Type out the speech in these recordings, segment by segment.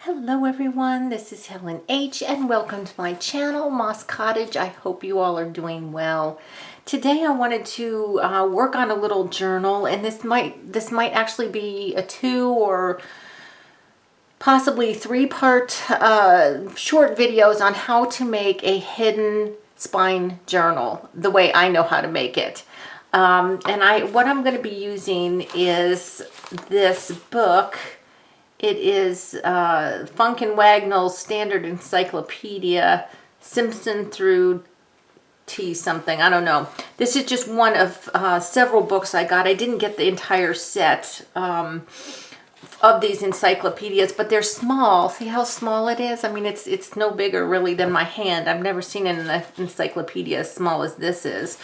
Hello everyone, this is Helen H. and welcome to my channel, Moss Cottage. I hope you all are doing well. Today I wanted to work on a little journal, and this might actually be a 2 or possibly 3-part short videos on how to make a hidden spine journal the way I know how to make it. What I'm going to be using is this book. It is Funk and Wagnall's Standard Encyclopedia, Simpson through T something, I don't know. This is just one of several books I got. I didn't get the entire set of these encyclopedias, but they're small. See how small it is? I mean, it's no bigger really than my hand. I've never seen an encyclopedia as small as this is.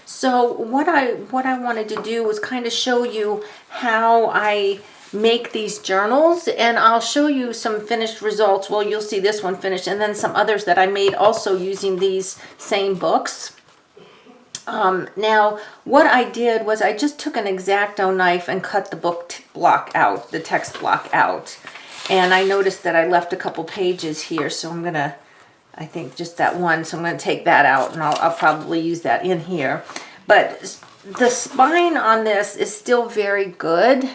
So what I wanted to do was kind of show you how I make these journals, and I'll show you some finished results. Well, you'll see this one finished, and then some others that I made also using these same books. Now, what I did was I just took an X-Acto knife and cut the book block out, the text block out. And I noticed that I left a couple pages here, so I'm gonna, I think just that one, so I'm gonna take that out, and I'll probably use that in here. But the spine on this is still very good.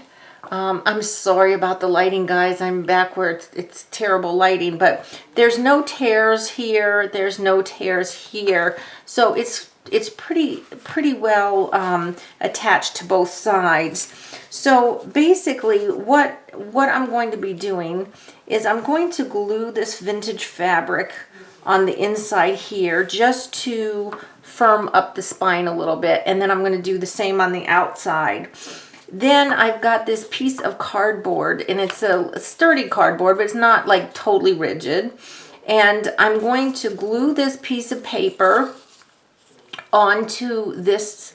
I'm sorry about the lighting, guys. I'm back where it's terrible lighting, but there's no tears here. There's no tears here. So it's pretty well attached to both sides. So basically what I'm going to be doing is I'm going to glue this vintage fabric on the inside here just to firm up the spine a little bit, and then I'm going to do the same on the outside. Then I've got this piece of cardboard, and it's a sturdy cardboard, but it's not like totally rigid. And I'm going to glue this piece of paper onto this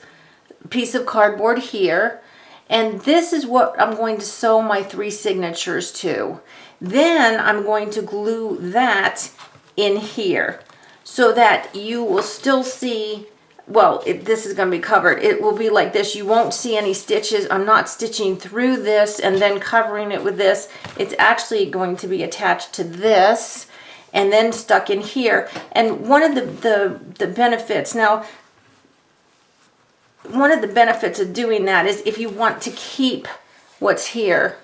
piece of cardboard here. And this is what I'm going to sew my 3 signatures to. Then I'm going to glue that in here so that you will still see. Well, this is going to be covered. It will be like this. You won't see any stitches. I'm not stitching through this and then covering it with this. It's actually going to be attached to this and then stuck in here. And one of the benefits, now, one of the benefits of doing that is if you want to keep what's here,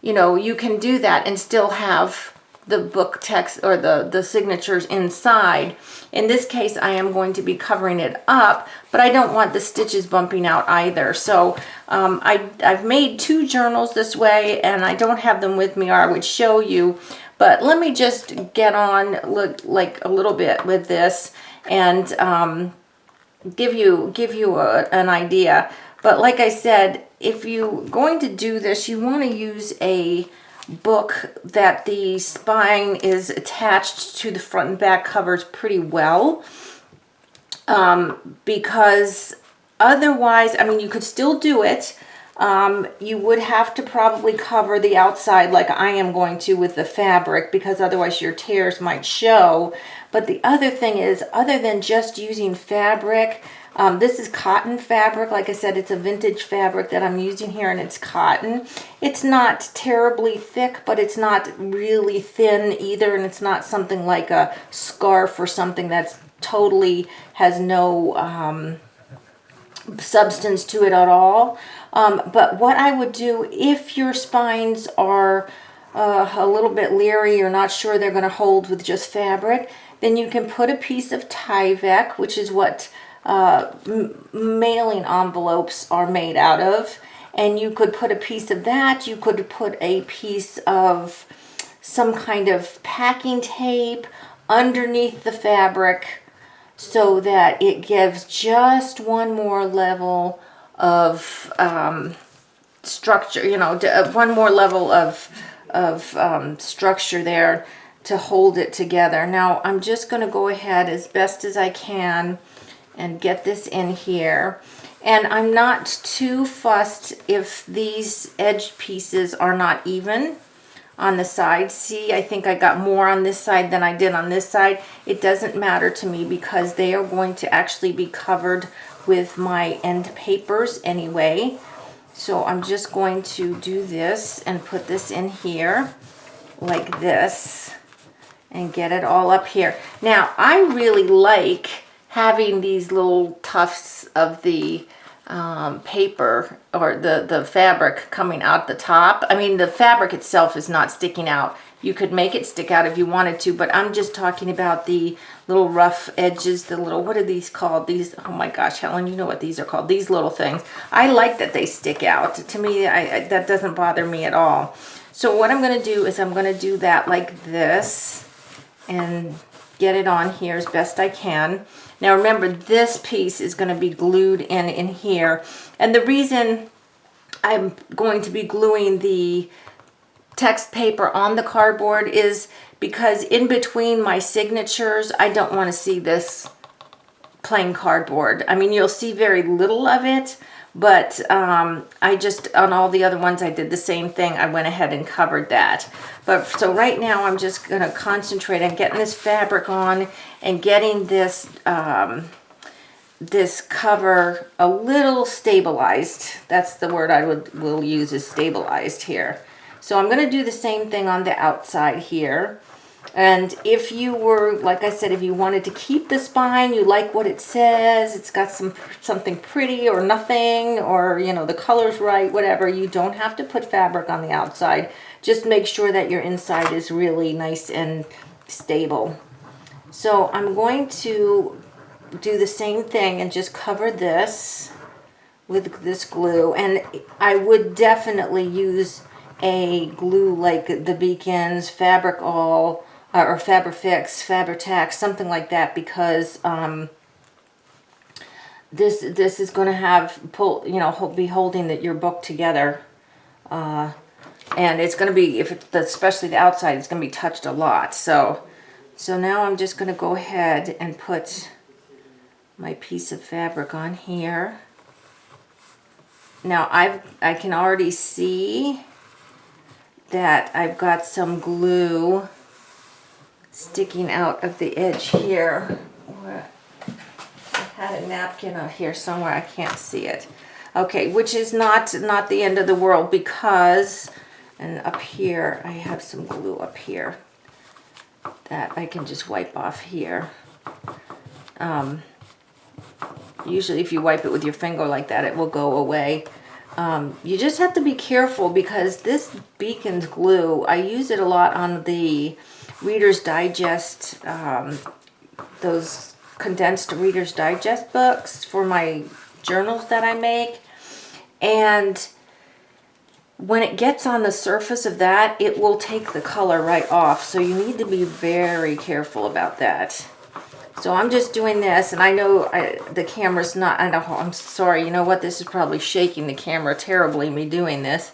you know, you can do that and still have the book text or the signatures inside. In this case, I am going to be covering it up, but I don't want the stitches bumping out either. So I've made 2 journals this way, and I don't have them with me or I would show you. But let me just get on like a little bit with this and give you an idea. But like I said, if you're going to do this, you want to use a book that the spine is attached to the front and back covers pretty well, because otherwise, I mean, you could still do it. You would have to probably cover the outside like I am going to with the fabric, because otherwise your tears might show. But the other thing is, other than just using fabric, this is cotton fabric. Like I said, it's a vintage fabric that I'm using here, and it's cotton. It's not terribly thick, but it's not really thin either, and it's not something like a scarf or something that's totally has no substance to it at all. But what I would do if your spines are a little bit leery, you're not sure they're going to hold with just fabric, then you can put a piece of Tyvek, which is what mailing envelopes are made out of, and you could put a piece of that. You could put a piece of some kind of packing tape underneath the fabric so that it gives just one more level of structure, you know, one more level of structure there to hold it together. Now I'm just going to go ahead as best as I can and get this in here. And I'm not too fussed if these edge pieces are not even on the side. See, I think I got more on this side than I did on this side. It doesn't matter to me because they are going to actually be covered with my end papers anyway. So I'm just going to do this and put this in here like this and get it all up here. Now, I really like having these little tufts of the paper or the fabric coming out the top. I mean, the fabric itself is not sticking out. You could make it stick out if you wanted to, but I'm just talking about the little rough edges, the little, what are these called? These, oh my gosh, Helen, you know what these are called. These little things. I like that they stick out. To me, that doesn't bother me at all. So what I'm going to do is I'm going to do that like this and get it on here as best I can. Now remember, this piece is going to be glued in here. And the reason I'm going to be gluing the text paper on the cardboard is because in between my signatures, I don't want to see this plain cardboard. I mean, you'll see very little of it, but I just, on all the other ones, I did the same thing. I went ahead and covered that. But so right now, I'm just going to concentrate on getting this fabric on and getting this this cover a little stabilized. That's the word I will use, is stabilized here. So I'm going to do the same thing on the outside here. And if you were, like I said, if you wanted to keep the spine, you like what it says, it's got something pretty or nothing, or, you know, the color's right, whatever, you don't have to put fabric on the outside. Just make sure that your inside is really nice and stable. So I'm going to do the same thing and just cover this with this glue. And I would definitely use a glue like the Beacons, Fabric All, or Fabrifix, Fabri-Tac, something like that, because this is going to have be holding your book together, and it's going to be, especially the outside, it's going to be touched a lot. So now I'm just going to go ahead and put my piece of fabric on here. Now I can already see that I've got some glue sticking out of the edge here. I had a napkin out here somewhere, I can't see it. Okay, which is not the end of the world, because, and up here, I have some glue up here that I can just wipe off here. Usually if you wipe it with your finger like that, it will go away. You just have to be careful, because this Beacons glue, I use it a lot on the Reader's Digest, those condensed Reader's Digest books for my journals that I make. And when it gets on the surface of that, it will take the color right off. So you need to be very careful about that. So I'm just doing this, and I know the camera's not, I'm sorry, you know what, this is probably shaking the camera terribly, me doing this.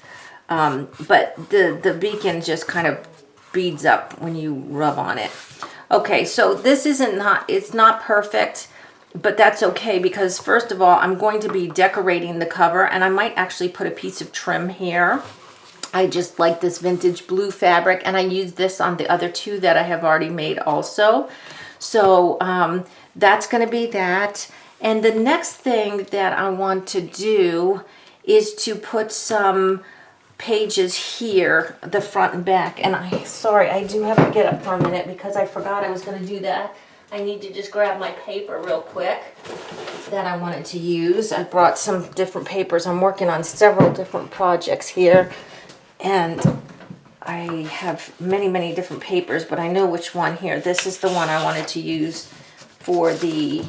But the Beacon just kind of beads up when you rub on it. Okay, so this it's not perfect, but that's okay, because first of all, I'm going to be decorating the cover, and I might actually put a piece of trim here. I just like this vintage blue fabric, and I use this on the other two that I have already made also. So that's going to be that. And the next thing that I want to do is to put some pages here, the front and back. And sorry, I do have to get up for a minute because I forgot I was going to do that. I need to just grab my paper real quick that I wanted to use. I brought some different papers. I'm working on several different projects here, and I have many different papers, but I know which one here. This is the one I wanted to use for the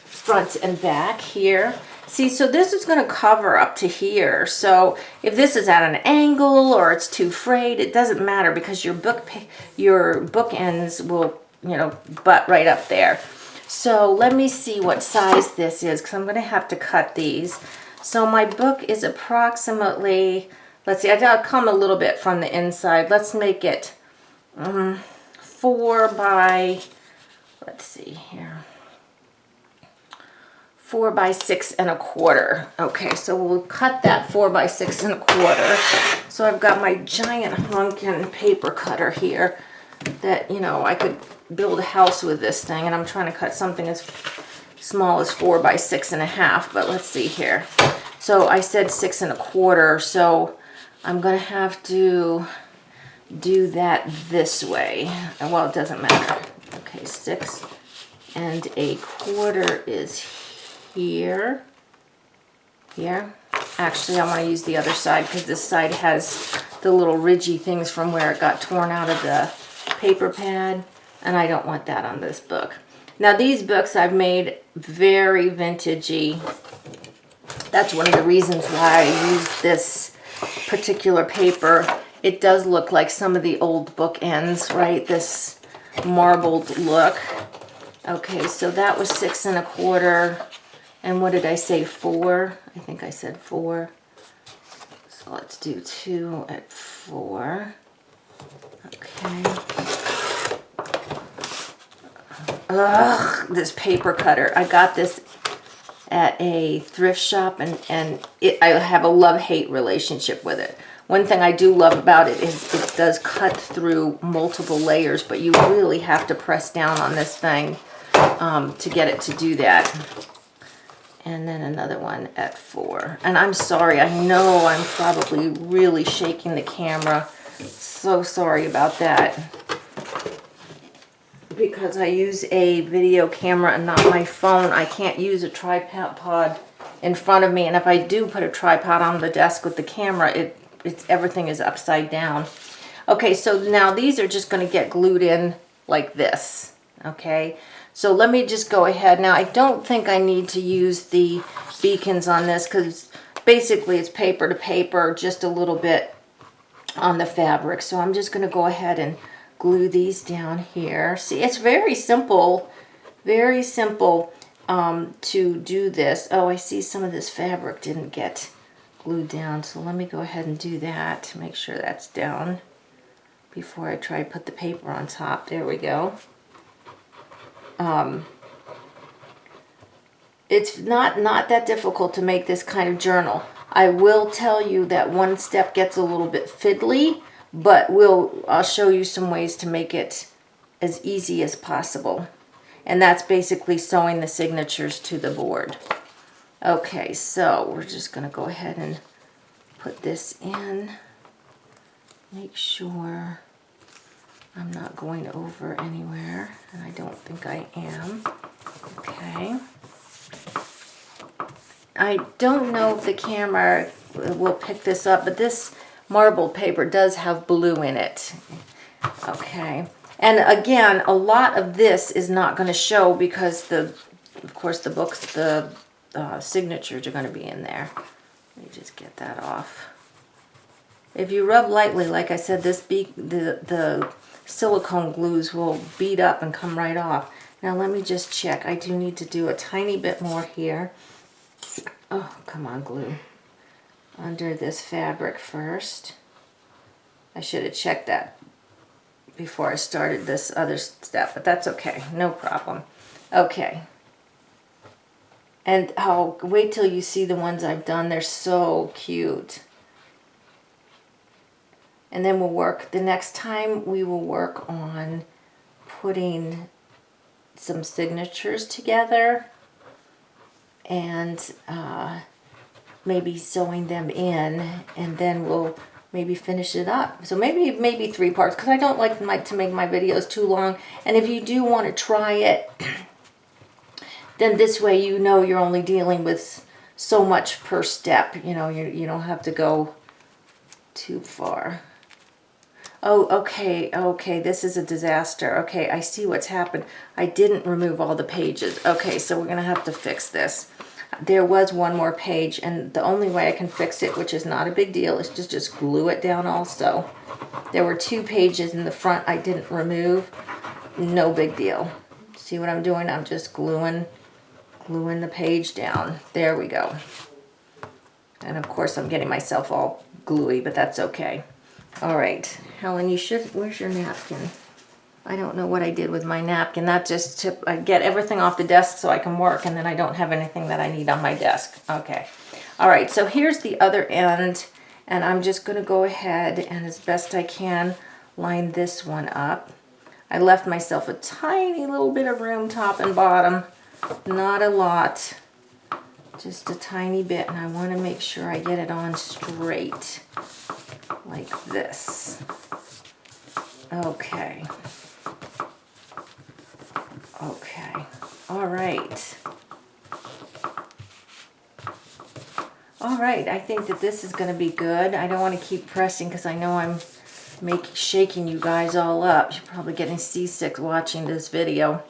front and back here. See, so this is going to cover up to here. So if this is at an angle or it's too frayed, it doesn't matter, because your bookends will, butt right up there. So let me see what size this is, because I'm going to have to cut these. So my book is approximately, let's see, I'll come a little bit from the inside. Let's make it 4 by, let's see here, 4 by 6 1/4. Okay, so we'll cut that 4 by 6 1/4. So I've got my giant honkin' paper cutter here that, I could build a house with this thing, and I'm trying to cut something as small as 4 by 6 1/2, but let's see here. So I said 6 1/4, so I'm going to have to do that this way. Well, it doesn't matter. Okay, 6 1/4 is here. Here. Actually, I want to use the other side because this side has the little ridgy things from where it got torn out of the paper pad, and I don't want that on this book. Now, these books I've made very vintagey. That's one of the reasons why I used this particular paper. It does look like some of the old book ends, right? This marbled look. Okay, so that was 6 1/4. And what did I say, 4? I think I said 4. So let's do 2 at 4. Okay. Ugh, this paper cutter. I got this at a thrift shop, and I have a love-hate relationship with it. One thing I do love about it is it does cut through multiple layers, but you really have to press down on this thing to get it to do that. And then another one at 4. And I'm sorry, I know I'm probably really shaking the camera. So sorry about that. Because I use a video camera and not my phone, I can't use a tripod in front of me. And if I do put a tripod on the desk with the camera, it's everything is upside down. Okay, so now these are just going to get glued in like this. Okay. So let me just go ahead. Now, I don't think I need to use the beacons on this because basically it's paper to paper, just a little bit on the fabric. So I'm just going to go ahead and glue these down here. See, it's very simple to do this. Oh, I see some of this fabric didn't get glued down. So let me go ahead and do that to make sure that's down before I try to put the paper on top. There we go. It's not that difficult to make this kind of journal. I will tell you that one step gets a little bit fiddly, but I'll show you some ways to make it as easy as possible. And that's basically sewing the signatures to the board. Okay, so we're just going to go ahead and put this in. Make sure I'm not going over anywhere, and I don't think I am. Okay. I don't know if the camera will pick this up, but this marbled paper does have blue in it. Okay. And again, a lot of this is not going to show because of course the books, the signatures are going to be in there. Let me just get that off. If you rub lightly, like I said, the silicone glues will bead up and come right off. Now let me just check. I do need to do a tiny bit more here. Oh, come on, glue. Under this fabric first. I should have checked that before I started this other step, but that's okay. No problem. Okay. And I'll wait till you see the ones I've done. They're so cute. And then the next time we will work on putting some signatures together and maybe sewing them in, and then we'll maybe finish it up. So maybe 3 parts, because I don't like to make my videos too long. And if you do want to try it, then this way you know you're only dealing with so much per step. You know, you don't have to go too far. Oh, okay, this is a disaster. Okay, I see what's happened. I didn't remove all the pages. Okay, so we're going to have to fix this. There was one more page, and the only way I can fix it, which is not a big deal, is to just glue it down also. There were 2 pages in the front I didn't remove. No big deal. See what I'm doing? I'm just gluing the page down. There we go. And of course I'm getting myself all gluey, but that's okay. All right, Helen, where's your napkin? I don't know what I did with my napkin. That just I get everything off the desk so I can work, and then I don't have anything that I need on my desk. Okay. All right, so here's the other end, and I'm just going to go ahead and, as best I can, line this one up. I left myself a tiny little bit of room top and bottom. Not a lot. Just a tiny bit, and I want to make sure I get it on straight. Like this. Okay. Okay. All right. All right. I think that this is going to be good. I don't want to keep pressing because I know I'm shaking you guys all up. You're probably getting seasick watching this video.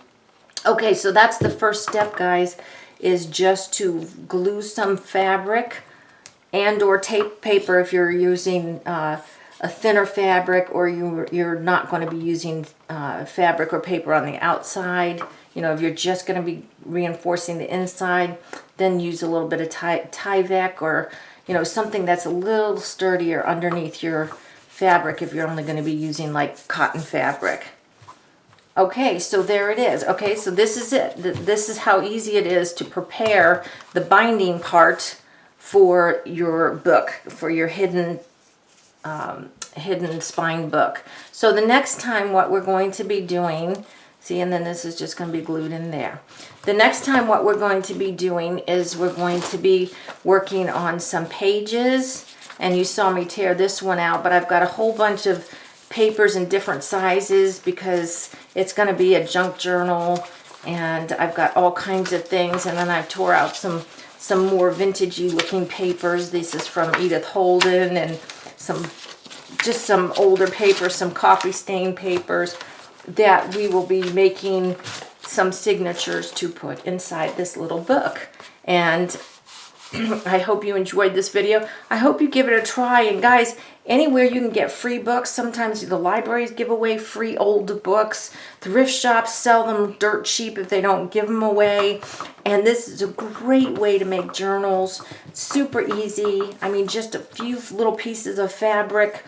Okay, so that's the first step, guys, is just to glue some fabric and or tape paper if you're using a thinner fabric, or you're not going to be using fabric or paper on the outside. You know, if you're just going to be reinforcing the inside, then use a little bit of Tyvek, or, you know, something that's a little sturdier underneath your fabric if you're only going to be using like cotton fabric. Okay, so there it is. Okay, so this is it. This is how easy it is to prepare the binding part for your book, for your hidden spine book. So the next time what we're going to be doing, see, and then this is just going to be glued in there. The next time what we're going to be doing is we're going to be working on some pages. And you saw me tear this one out, but I've got a whole bunch of papers in different sizes because it's going to be a junk journal, and I've got all kinds of things. And then I tore out some more vintagey looking papers. This is from Edith Holden, and just some older papers, some coffee stain papers that we will be making some signatures to put inside this little book. And I hope you enjoyed this video. I hope you give it a try. And guys, anywhere you can get free books, sometimes the libraries give away free old books. Thrift shops sell them dirt cheap if they don't give them away. And this is a great way to make journals. Super easy. I mean, just a few little pieces of fabric,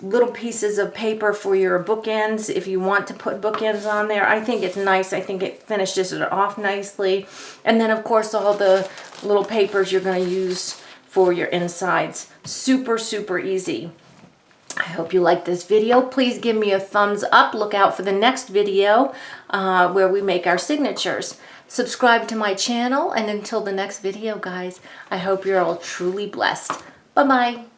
little pieces of paper for your bookends if you want to put bookends on there. I think it's nice. I think it finishes it off nicely. And then, of course, all the little papers you're going to use for your insides. Super, super easy. I hope you like this video. Please give me a thumbs up. Look out for the next video where we make our signatures. Subscribe to my channel. And until the next video, guys, I hope you're all truly blessed. Bye-bye.